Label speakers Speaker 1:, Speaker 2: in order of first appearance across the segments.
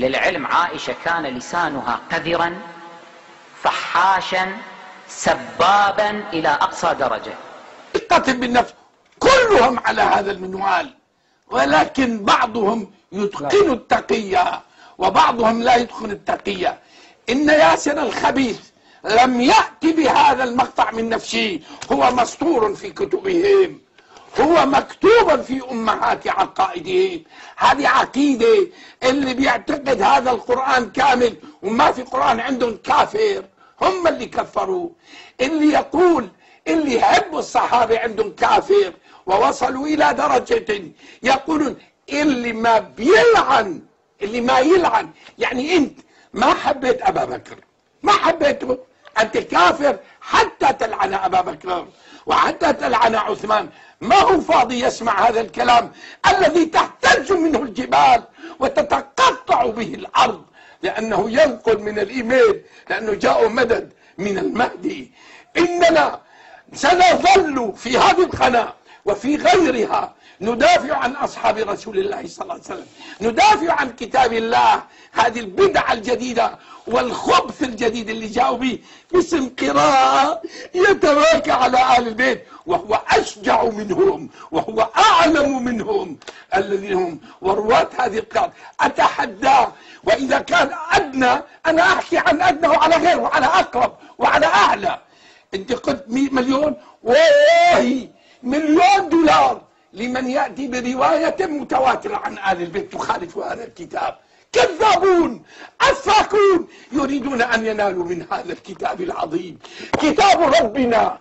Speaker 1: للعلم عائشة كان لسانها قذرا فحاشا سبابا إلى أقصى درجة.
Speaker 2: القتل بالنفس كلهم على هذا المنوال، ولكن بعضهم يتقن التقية وبعضهم لا يتقن التقية. إن ياسر الخبيث لم يأتي بهذا المقطع من نفسه، هو مسطور في كتبهم، هو مكتوبا في أمهات عقائدهم. هذه عقيدة اللي بيعتقد هذا القرآن كامل وما في قرآن عندهم كافر، هم اللي كفروا. اللي يقول اللي يحبوا الصحابة عندهم كافر، ووصلوا إلى درجة يقولون اللي ما بيلعن، اللي ما يلعن، يعني أنت ما حبيت أبا بكر، ما حبيته، أنت كافر حتى تلعن أبا بكر وحتى تلعن عثمان. ما هو فاضي يسمع هذا الكلام الذي تهتز منه الجبال وتتقطع به الأرض، لأنه ينقل من الإيميل، لأنه جاء مدد من المهدي. إننا سنظل في هذه القناة وفي غيرها ندافع عن أصحاب رسول الله صلى الله عليه وسلم، ندافع عن كتاب الله. هذه البدعة الجديدة والخبث الجديد اللي جاءوا به باسم قراءة يتواكى على آل البيت، وهو أشجع منهم وهو أعلم منهم الذين هم ورواة هذه القراءة. أتحداه، وإذا كان أدنى أنا أحكي عن أدنى وعلى غيره وعلى أقرب وعلى أعلى. أنت قلت 100 مليون، والله $1,000,000 لمن يأتي برواية متواترة عن آل البيت تخالف هذا الكتاب. كذابون أفاكون يريدون أن ينالوا من هذا الكتاب العظيم، كتاب ربنا،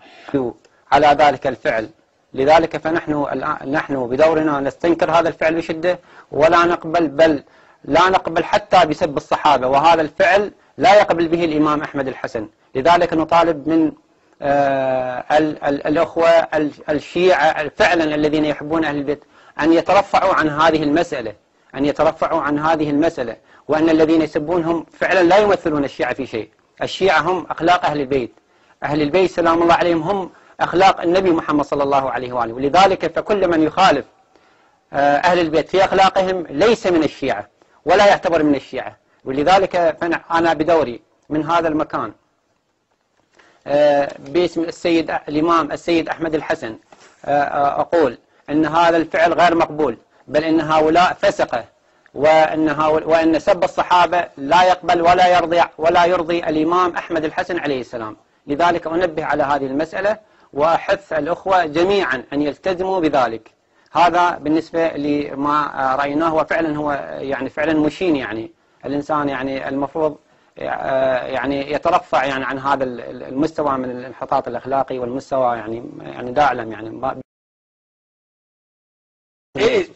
Speaker 3: على ذلك الفعل. لذلك نحن بدورنا نستنكر هذا الفعل بشدة، ولا نقبل، بل لا نقبل حتى بسب الصحابة، وهذا الفعل لا يقبل به الإمام أحمد الحسن. لذلك نطالب من الأخوة الشيعة فعلا الذين يحبون أهل البيت أن يترفعوا عن هذه المسألة، أن يترفعوا عن هذه المسألة، وأن الذين يسبونهم فعلا لا يمثلون الشيعة في شيء. الشيعة هم أخلاق أهل البيت، أهل البيت سلام الله عليهم هم أخلاق النبي محمد صلى الله عليه وآله. ولذلك فكل من يخالف أهل البيت في أخلاقهم ليس من الشيعة ولا يعتبر من الشيعة. ولذلك أنا بدوري من هذا المكان باسم الإمام السيد أحمد الحسن أقول أن هذا الفعل غير مقبول، بل أن هؤلاء فسقة، وأن سب الصحابة لا يقبل ولا يرضي الإمام أحمد الحسن عليه السلام. لذلك أنبه على هذه المسألة وأحث الأخوة جميعا أن يلتزموا بذلك. هذا بالنسبة لما رأيناه، وفعلا هو يعني فعلا مشين. يعني الإنسان يعني المفروض يعني يترفع يعني عن هذا المستوى من الانحطاط الأخلاقي والمستوى يعني دا أعلم يعني
Speaker 2: إيه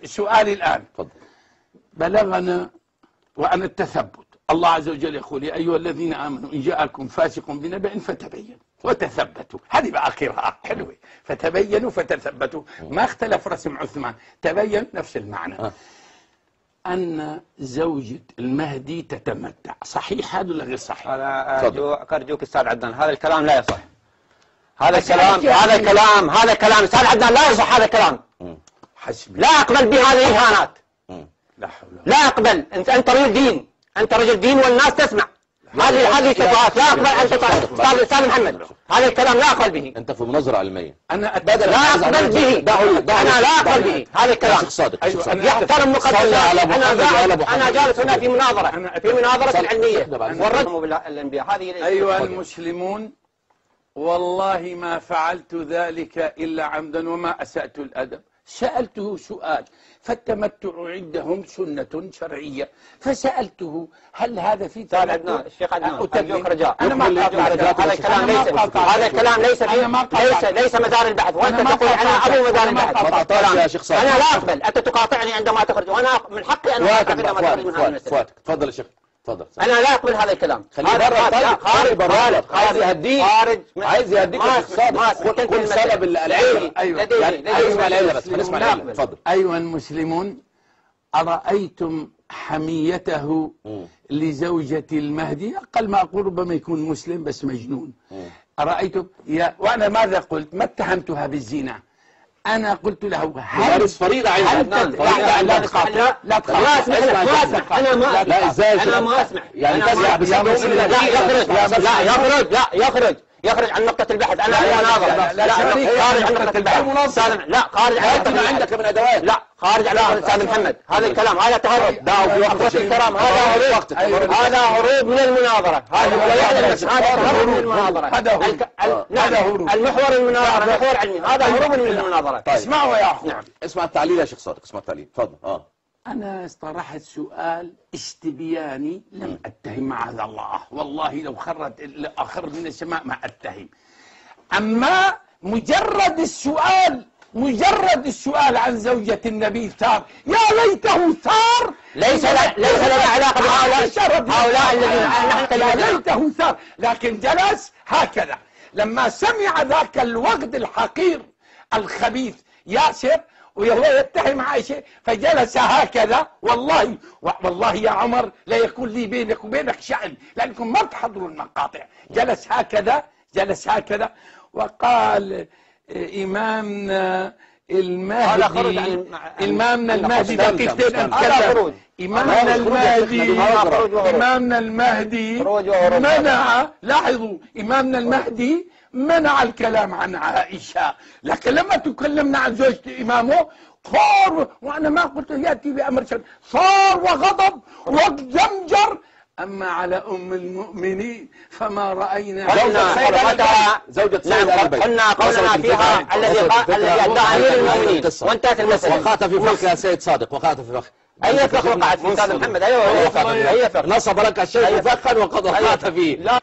Speaker 2: سؤالي الآن. بلغنا وأن التثبت، الله عز وجل يقول يا أيها الذين آمنوا إن جاءكم فاسق بنبأ فتبينوا وتثبتوا. هذه بقى قراءة حلوة، فتبينوا فتثبتوا، ما اختلف رسم عثمان، تبين نفس المعنى. أن زوجة المهدي تتمتع، صحيح هذا ولا غير صحيح؟
Speaker 3: أرجوك أستاذ عدنان، هذا الكلام لا يصح. هذا الكلام أستاذ عدنان لا يصح. هذا الكلام لا أقبل بهذه الإهانات، لا أقبل. أنت رجل دين، أنت رجل دين والناس تسمع. هذه شبهات لا أقبل أن تطالب. أستاذ محمد، هذا الكلام لا أقبل به.
Speaker 4: أنت في مناظرة علمية.
Speaker 3: لا أقبل به. أنا لا أقبل به هذا الكلام. يحترم مقدسات. أنا جالس هنا في مناظرة علمية والرد بالأنبياء. هذه
Speaker 2: أيها المسلمون، والله ما فعلت ذلك إلا عمدا وما أسأت الأدب. سألته سؤال، فالتمتع عندهم سنة شرعية، فسألته هل هذا في
Speaker 3: تمتع؟ الشيخ عدنان أرجوك رجاء،
Speaker 2: أنا ما
Speaker 3: هذا الكلام ليس مدار البحث، وأنت تقول أنا أبو مدار البحث. أنا لا أقبل، أنت تقاطعني عندما تخرج، وأنا من حقي أن أقاطعك عندما تخرج من هذا المسألة.
Speaker 4: تفضل يا شيخ، تفضل.
Speaker 3: أنا لا أقبل هذا الكلام.
Speaker 4: خارج برا، عايز يهديك، عايز يهديك كل سبب العلم.
Speaker 2: أيها المسلمون، أرأيتم حميته لزوجة المهدي؟ أقل ما أقول ربما يكون مسلم بس مجنون. أرأيتم وأنا ماذا قلت؟ ما اتهمتها بالزنا، أنا قلت له
Speaker 4: ممارس فريضة عندك.
Speaker 2: لا تخاف لا تخاف.
Speaker 3: ما اسمح انا ما
Speaker 4: لا ازاي
Speaker 3: انا ما اسمح
Speaker 4: يعني تسمع بسبب
Speaker 3: يخرج عن نقطة البحث. أنا مناظرة. لا خارج عن نقطة البحث. لا خارج عن نقطة البحث.
Speaker 4: عندك من أدوات.
Speaker 3: لا خارج عن نقطة أستاذ محمد. هذا الكلام هذا تهرب. الكلام هذا هروب من المناظرة. هذا هروب من المناظرة. المحور المناظرة محور علمي. هذا هروب من المناظرة.
Speaker 2: اسمعوا يا أخو.
Speaker 4: نعم. اسمع التعليل يا شيخ صادق، اسمع التعليل. تفضل.
Speaker 2: أنا طرحت سؤال استبياني لم أتهم معاذ الله، والله لو أخر من السماء ما أتهم. أما مجرد السؤال عن زوجة النبي ثار، يا ليته ثار.
Speaker 3: ليس لنا علاقة بهؤلاء الذين
Speaker 2: يا ليته ثار، لكن جلس هكذا لما سمع ذاك الوغد الحقير الخبيث ياسر وهو يتهم عائشة، فجلس هكذا. والله يا عمر لا يكون لي بينك وبينك شأن، لأنكم ما تحضروا المقاطع. جلس هكذا وقال إمامنا المهدي دقيقتين أتكلم. إمامنا المهدي منع، لاحظوا، إمامنا المهدي منع الكلام عن عائشة، لكن لما تكلمنا عن زوجة إمامه صار، وأنا ما قلت يأتي بأمر شرعي، صار وغضب وزمجر. أما على أم المؤمنين فما رأينا
Speaker 4: زوجة سيد البيت.
Speaker 3: قلنا قولنا فيها الذي أدعى أمير المؤمنين وانتهت المسألة.
Speaker 4: وقعت في فخ يا سيد صادق، وقعت في فخ.
Speaker 3: أي فخ وقعت في أستاذ محمد؟ أي فخ.
Speaker 4: نصب لك الشيخ فخا وقد وقعت فيه.